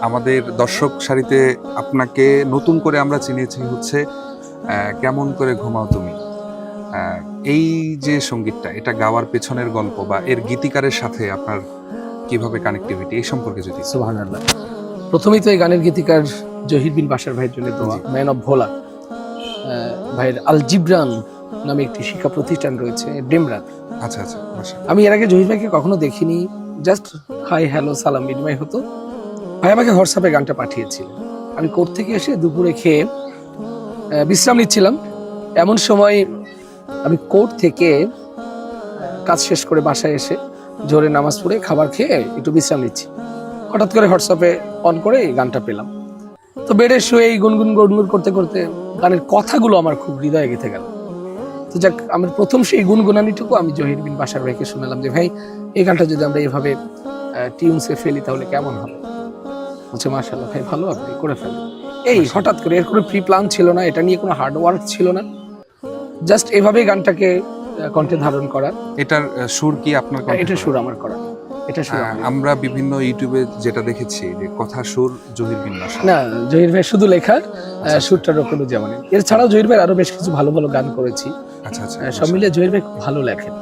আমাদের দর্শক সারিতে আপনাকে নতুন করে আমরা চিনেছি হচ্ছে কেমন করে ঘুমাও তুমি। এই যে সঙ্গীতটা, এটা গাওয়ার পেছনের গল্প বা এর গীতিকারের সাথে আপনার কিভাবে কানেক্টিভিটি, এই সম্পর্কে যদি। সুবহানাল্লাহ। প্রথমেই তো এই গানের গীতিকার জহির বিন বাশার ভাইয়ের জন্য দোয়া। ম্যান অফ ভোলা ভাইয়ের আল জিবরান নামে একটি শিক্ষা প্রতিষ্ঠান রয়েছে ডেমরাতে। আচ্ছা আচ্ছা, মাশাআল্লাহ। আমি এর আগে জহির ভাইকে কখনো দেখিনি, জাস্ট হাই হ্যালো সালাম বিনিময় হতো। ভাই আমাকে হোয়াটসঅ্যাপে গানটা পাঠিয়েছিলেন। আমি কোর্ট থেকে এসে দুপুরে খেয়ে বিশ্রাম নিচ্ছিলাম। এমন সময় আমি কোর্ট থেকে কাজ শেষ করে বাসায় এসে জোরে নামাজ পড়ে খাবার খেয়ে একটু বিশ্রাম নিচ্ছি, হঠাৎ করে হোয়াটসঅ্যাপে অন করে এই গানটা পেলাম। তো বেডে শুয়ে এই গুনগুন গুনগুন করতে করতে গানের কথাগুলো আমার খুব হৃদয়ে গেঁথে গেল। তো যাক, আমার প্রথম সেই গুনগুনানিটুকু আমি জহির বিন বাশার ভাইকে শোনালাম যে ভাই এই গানটা যদি আমরা এইভাবে টিউনসে ফেলি তাহলে কেমন হবে। বলছে মাশাআল্লাহ ভাই, ভালো, আপনি করে ফেলেন। এই হঠাৎ করে, এর কোনো প্রি প্ল্যান ছিল না, এটা নিয়ে কোনো হার্ড ওয়ার্ক ছিল না, জাস্ট এভাবেই গানটাকে কণ্ঠে ধারণ করা। এটার সুর কি আপনার কণ্ঠে এটা করা? সুর আমার করা, এটা সুর আমার। আমরা বিভিন্ন ইউটিউবে যেটা দেখেছি যে কথা সুর জহির বিন বাশা। না, জহির ভাই শুধু লেখার, সুরটা রকম জামানের। এছাড়াও জহির ভাই আরো বেশ কিছু ভালো ভালো গান করেছি। আচ্ছা আচ্ছা, সব মিলিয়ে জহির ভাই খুব ভালো লেখেন।